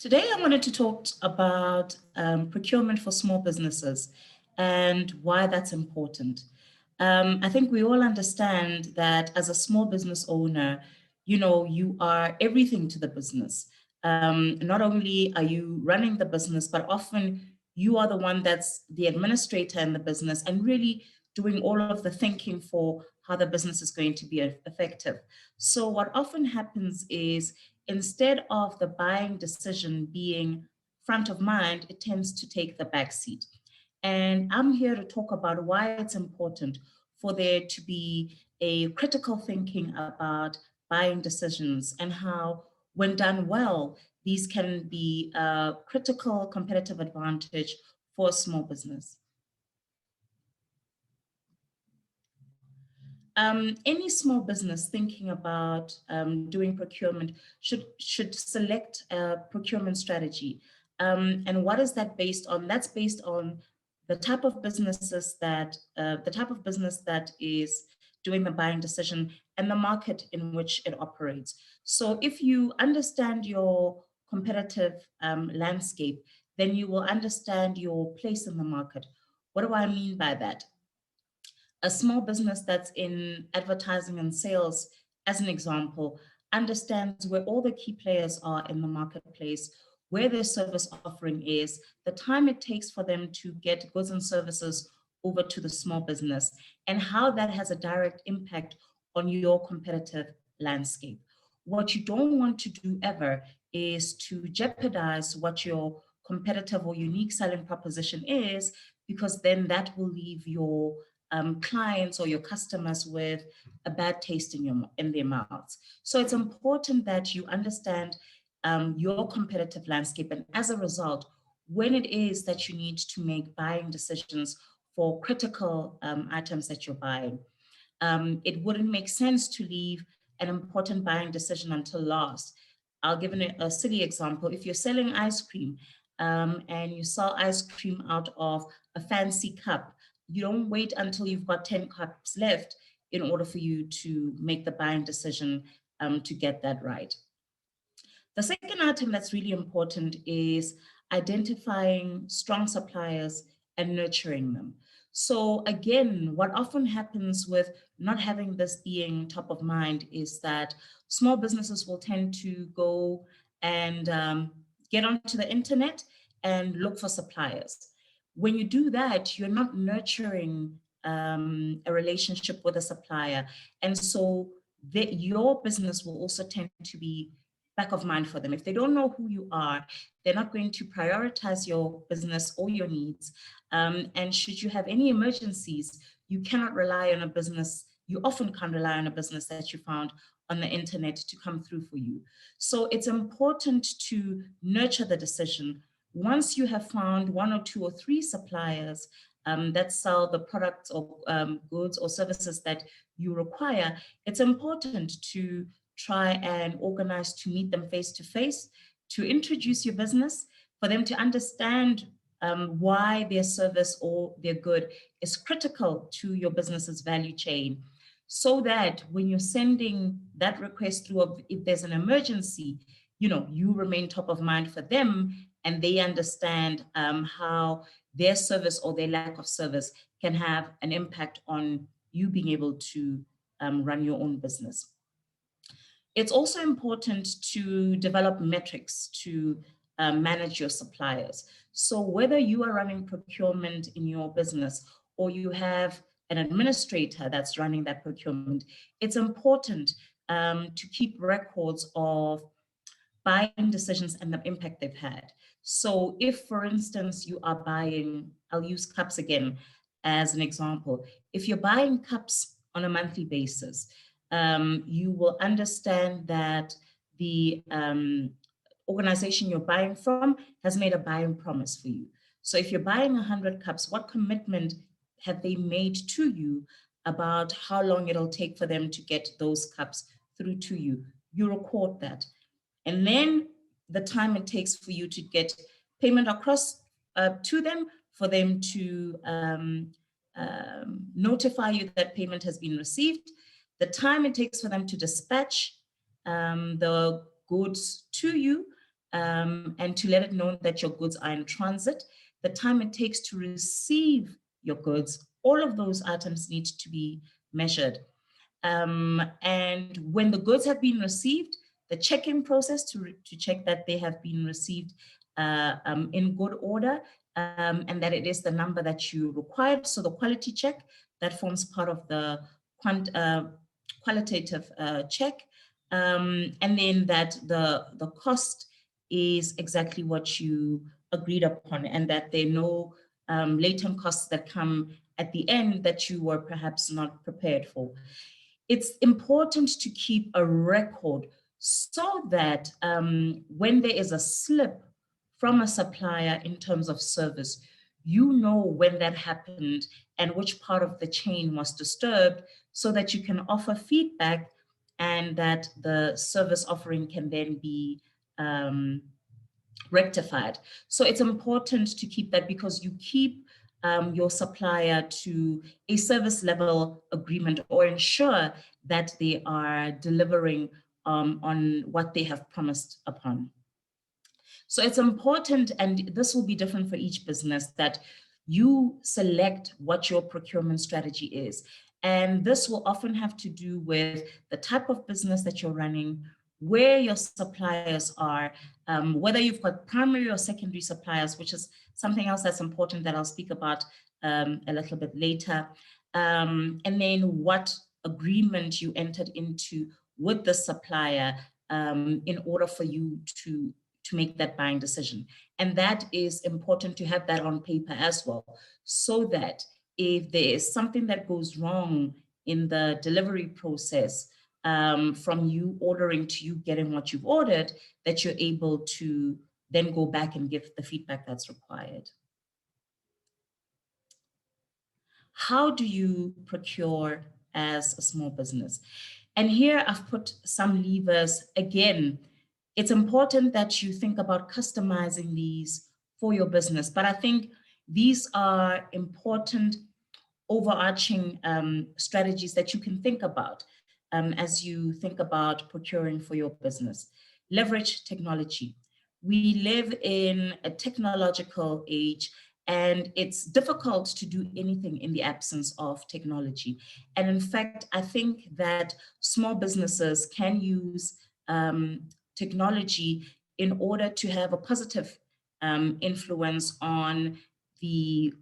Today, I wanted to talk about procurement for small businesses and why that's important. I think we all understand that as a small business owner, you are everything to the business. Not only are you running the business, but often you are the one that's the administrator in the business and really doing all of the thinking for how the business is going to be effective. So, what often happens is instead of the buying decision being front of mind, it tends to take the back seat. And I'm here to talk about why it's important for there to be a critical thinking about buying decisions and how, when done well, these can be a critical competitive advantage for a small business. Any small business thinking about doing procurement should select a procurement strategy. And what is that based on? That's based on the type of businesses that the type of business that is doing the buying decision and the market in which it operates. So if you understand your competitive landscape, then you will understand your place in the market. What do I mean by that? A small business that's in advertising and sales, as an example, understands where all the key players are in the marketplace, where their service offering is, the time it takes for them to get goods and services over to the small business, and how that has a direct impact on your competitive landscape. What you don't want to do ever is to jeopardize what your competitive or unique selling proposition is, because then that will leave your clients or your customers with a bad taste in their mouths. So it's important that you understand your competitive landscape, and as a result, when it is that you need to make buying decisions for critical items that you're buying, it wouldn't make sense to leave an important buying decision until last. I'll give a silly example. If you're selling ice cream and you sell ice cream out of a fancy cup, you don't wait until you've got 10 cups left in order for you to make the buying decision to get that right. The second item that's really important is identifying strong suppliers and nurturing them. So, again, what often happens with not having this being top of mind is that small businesses will tend to go and get onto the internet and look for suppliers. When you do that, you're not nurturing a relationship with a supplier. And so your business will also tend to be back of mind for them. If they don't know who you are, they're not going to prioritize your business or your needs. And should you have any emergencies, you cannot rely on a business. You often can't rely on a business that you found on the internet to come through for you. So it's important to nurture the decision. Once you have found one or two or three suppliers that sell the products or goods or services that you require, it's important to try and organize to meet them face to face, to introduce your business, for them to understand why their service or their good is critical to your business's value chain, so that when you're sending that request through, if there's an emergency, you remain top of mind for them, and they understand how their service or their lack of service can have an impact on you being able to run your own business. It's also important to develop metrics to manage your suppliers. So whether you are running procurement in your business or you have an administrator that's running that procurement, it's important to keep records of buying decisions and the impact they've had. So if, for instance, you are buying, I'll use cups again as an example. If you're buying cups on a monthly basis, you will understand that the organization you're buying from has made a buying promise for you. So if you're buying 100 cups, what commitment have they made to you about how long it'll take for them to get those cups through to you? You record that. And then the time it takes for you to get payment across to them, for them to notify you that payment has been received, the time it takes for them to dispatch the goods to you, and to let it know that your goods are in transit, the time it takes to receive your goods, all of those items need to be measured. And when the goods have been received, the check-in process to check that they have been received in good order, and that it is the number that you required. So the quality check, that forms part of the qualitative check. And then that the cost is exactly what you agreed upon, and that there are no latent costs that come at the end that you were perhaps not prepared for. It's important to keep a record so that when there is a slip from a supplier in terms of service, you know when that happened and which part of the chain was disturbed, so that you can offer feedback and that the service offering can then be rectified. So it's important to keep that, because you keep your supplier to a service level agreement, or ensure that they are delivering on what they have promised upon. So it's important, and this will be different for each business, that you select what your procurement strategy is. And this will often have to do with the type of business that you're running, where your suppliers are, whether you've got primary or secondary suppliers, which is something else that's important that I'll speak about a little bit later. And then what agreement you entered into with the supplier in order for you to make that buying decision. And that is important to have that on paper as well, so that if there is something that goes wrong in the delivery process, from you ordering to you getting what you've ordered, that you're able to then go back and give the feedback that's required. How do you procure as a small business? And here I've put some levers. Again, it's important that you think about customizing these for your business, but I think these are important overarching strategies that you can think about as you think about procuring for your business. Leverage technology. We live in a technological age, and it's difficult to do anything in the absence of technology. And in fact, I think that small businesses can use technology in order to have a positive influence on the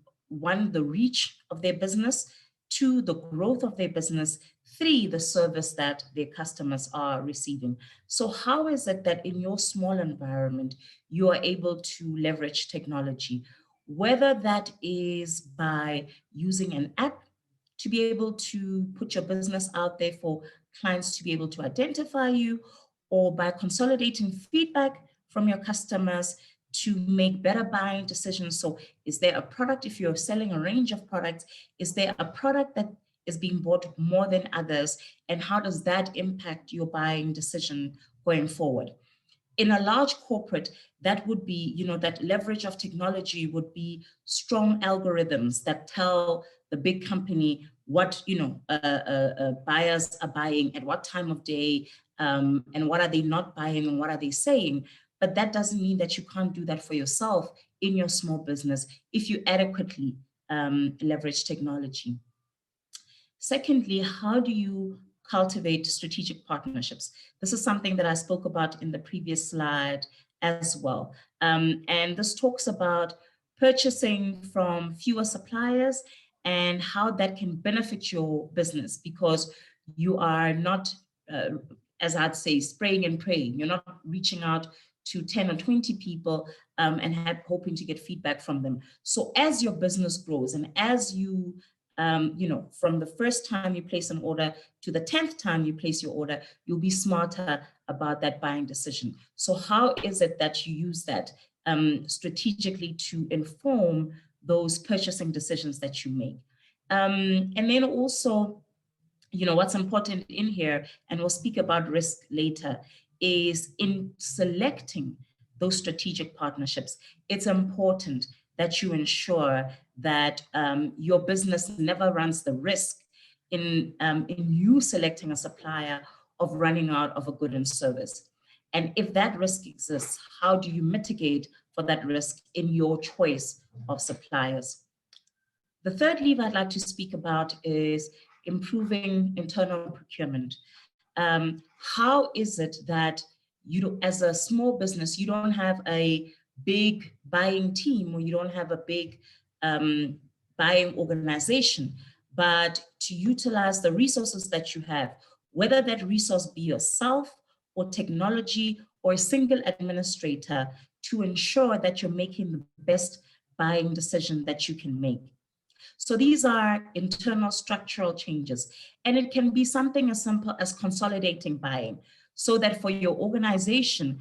reach of their business, two, the growth of their business, three, the service that their customers are receiving. So how is it that in your small environment, you are able to leverage technology? Whether that is by using an app to be able to put your business out there for clients to be able to identify you, or by consolidating feedback from your customers to make better buying decisions. So is there a product, if you're selling a range of products, is there a product that is being bought more than others? And how does that impact your buying decision going forward? In a large corporate, that would be, that leverage of technology would be strong algorithms that tell the big company what, buyers are buying at what time of day, and what are they not buying and what are they saying. But that doesn't mean that you can't do that for yourself in your small business if you adequately leverage technology. Secondly, how do you cultivate strategic partnerships? This is something that I spoke about in the previous slide as well. And this talks about purchasing from fewer suppliers and how that can benefit your business, because you are not, as I'd say, spraying and praying. You're not reaching out to 10 or 20 people and hoping to get feedback from them. So as your business grows, and as you from the first time you place an order to the 10th time you place your order, you'll be smarter about that buying decision. So how is it that you use that strategically to inform those purchasing decisions that you make? And then also, what's important in here, and we'll speak about risk later, is in selecting those strategic partnerships, it's important that you ensure that your business never runs the risk in you selecting a supplier of running out of a good and service. And if that risk exists, how do you mitigate for that risk in your choice of suppliers? The third lever I'd like to speak about is improving internal procurement. How is it that as a small business, you don't have a big buying team, or you don't have a big buying organization, but to utilize the resources that you have, whether that resource be yourself or technology or a single administrator, to ensure that you're making the best buying decision that you can make. So these are internal structural changes, and it can be something as simple as consolidating buying, so that for your organization,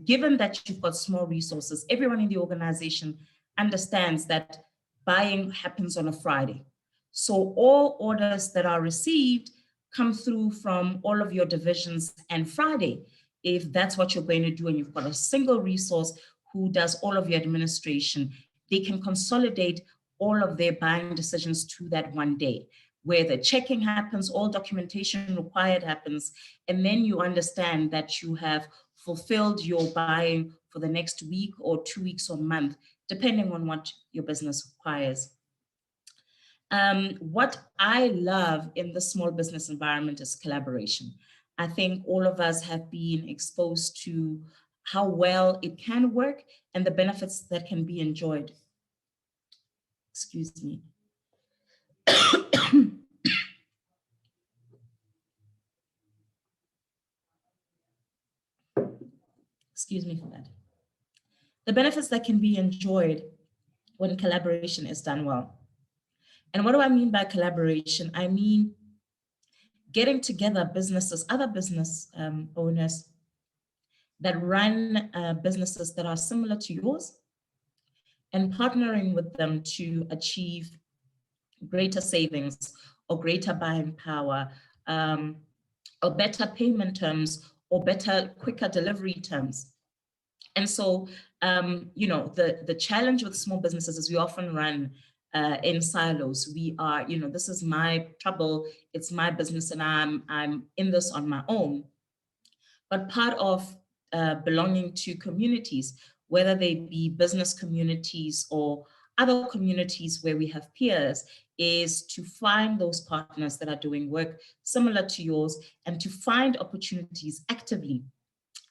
given that you've got small resources, everyone in the organization understands that buying happens on a Friday. So all orders that are received come through from all of your divisions and Friday, if that's what you're going to do, and you've got a single resource who does all of your administration, they can consolidate all of their buying decisions to that one day, where the checking happens, all documentation required happens, and then you understand that you have fulfilled your buying for the next week or 2 weeks or month, depending on what your business requires. What I love in the small business environment is collaboration. I think all of us have been exposed to how well it can work and the benefits that can be enjoyed. Excuse me. Excuse me for that. The benefits that can be enjoyed when collaboration is done well. And what do I mean by collaboration? I mean getting together businesses, other business owners that run businesses that are similar to yours, and partnering with them to achieve greater savings or greater buying power, or better payment terms, or better, quicker delivery terms. And so, the challenge with small businesses is we often run in silos. We are, this is my trouble, it's my business, and I'm in this on my own. But part of belonging to communities, whether they be business communities or other communities where we have peers, is to find those partners that are doing work similar to yours, and to find opportunities actively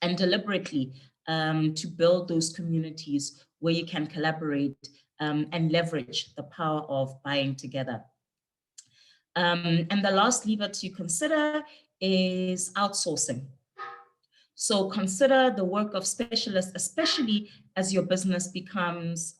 and deliberately to build those communities where you can collaborate and leverage the power of buying together. And the last lever to consider is outsourcing. So consider the work of specialists, especially as your business becomes,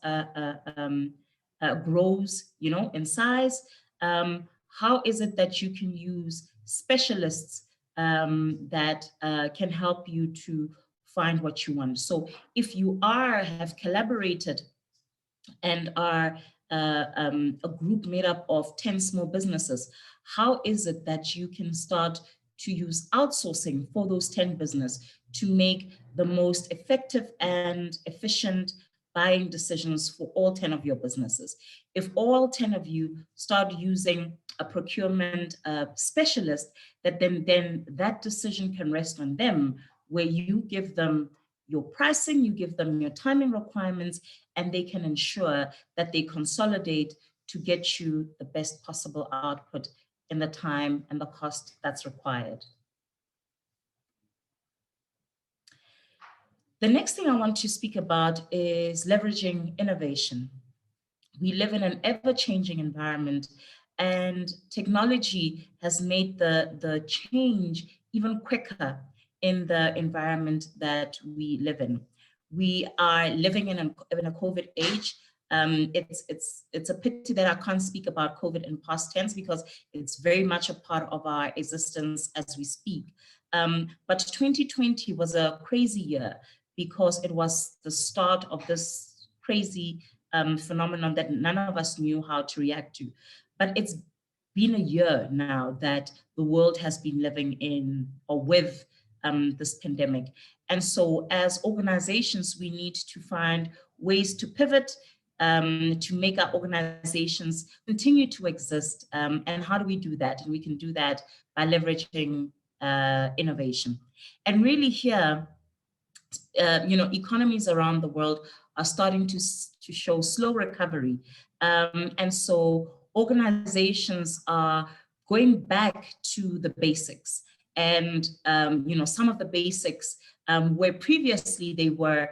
grows, in size. How is it that you can use specialists that can help you to find what you want? So if you have collaborated and are a group made up of 10 small businesses, how is it that you can start to use outsourcing for those 10 businesses to make the most effective and efficient buying decisions for all 10 of your businesses? If all 10 of you start using a procurement specialist, then that decision can rest on them, where you give them your pricing, you give them your timing requirements, and they can ensure that they consolidate to get you the best possible output in the time and the cost that's required. The next thing I want to speak about is leveraging innovation. We live in an ever-changing environment, and technology has made the change even quicker in the environment that we live in. We are living in a COVID age. It's a pity that I can't speak about COVID in past tense, because it's very much a part of our existence as we speak. But 2020 was a crazy year, because it was the start of this crazy phenomenon that none of us knew how to react to. But it's been a year now that the world has been living in or with this pandemic. And so as organizations, we need to find ways to pivot, to make our organizations continue to exist. And how do we do that? And we can do that by leveraging innovation. And really here, economies around the world are starting to show slow recovery. And so organizations are going back to the basics. And, some of the basics where previously they were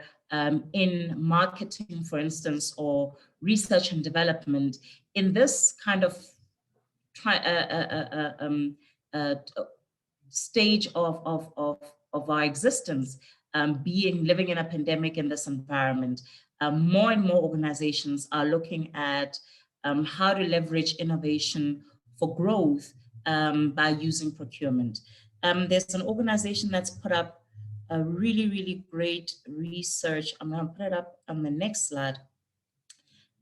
in marketing, for instance, or research and development, in this kind of stage of our existence, living in a pandemic in this environment, more and more organizations are looking at how to leverage innovation for growth by using procurement. There's an organization that's put up a really, really great research. I'm going to put it up on the next slide.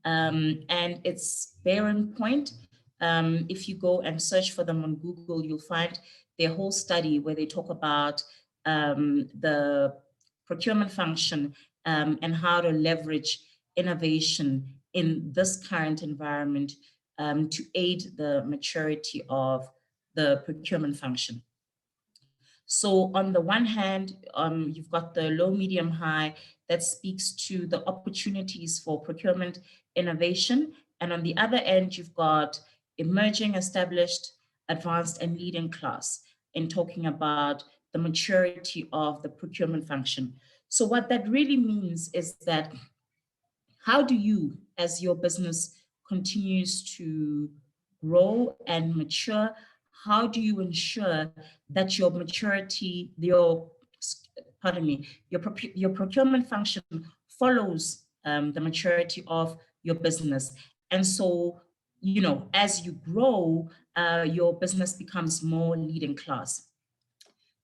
And it's Bearing Point. If you go and search for them on Google, you'll find their whole study where they talk about the procurement function and how to leverage innovation in this current environment to aid the maturity of the procurement function. So on the one hand, you've got the low, medium, high that speaks to the opportunities for procurement innovation. And on the other end, you've got emerging, established, advanced, and leading class in talking about the maturity of the procurement function. So what that really means is that how do you, as your business continues to grow and mature, how do you ensure that your maturity, your procurement function follows the maturity of your business? And so, as you grow, your business becomes more leading class.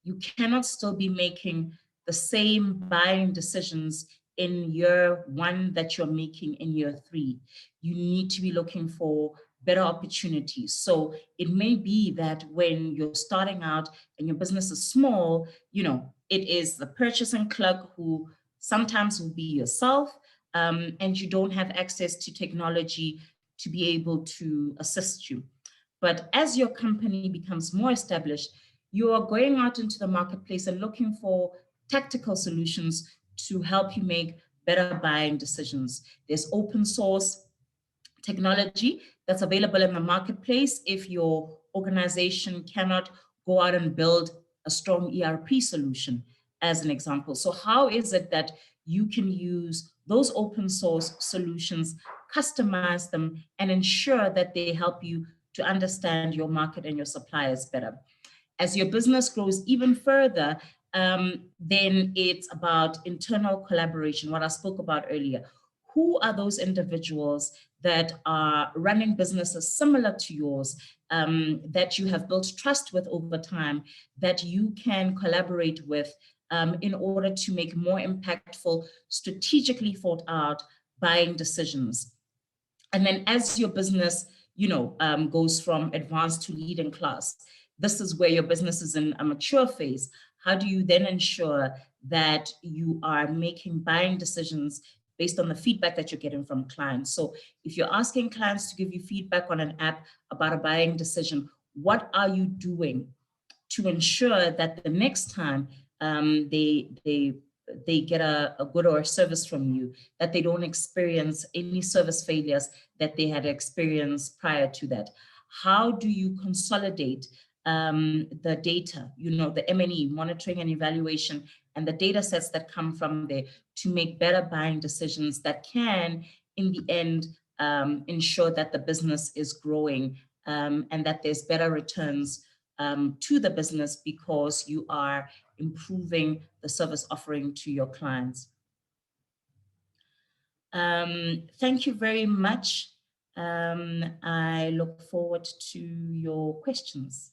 You cannot still be making the same buying decisions in year one that you're making in year three. You need to be looking for better opportunities. So it may be that when you're starting out and your business is small, it is the purchasing clerk who sometimes will be yourself, and you don't have access to technology to be able to assist you. But as your company becomes more established, you are going out into the marketplace and looking for tactical solutions to help you make better buying decisions. There's open source technology that's available in the marketplace if your organization cannot go out and build a strong ERP solution, as an example. So how is it that you can use those open source solutions, customize them, and ensure that they help you to understand your market and your suppliers better? As your business grows even further, then it's about internal collaboration, what I spoke about earlier. Who are those individuals that are running businesses similar to yours, that you have built trust with over time, that you can collaborate with in order to make more impactful, strategically thought out buying decisions? And then as your business, goes from advanced to leading class, this is where your business is in a mature phase. How do you then ensure that you are making buying decisions based on the feedback that you're getting from clients? So if you're asking clients to give you feedback on an app about a buying decision, what are you doing to ensure that the next time they get a good or a service from you, that they don't experience any service failures that they had experienced prior to that? How do you consolidate the data, the M&E, monitoring and evaluation, and the data sets that come from there to make better buying decisions that can, in the end, ensure that the business is growing and that there's better returns to the business because you are improving the service offering to your clients. Thank you very much. I look forward to your questions.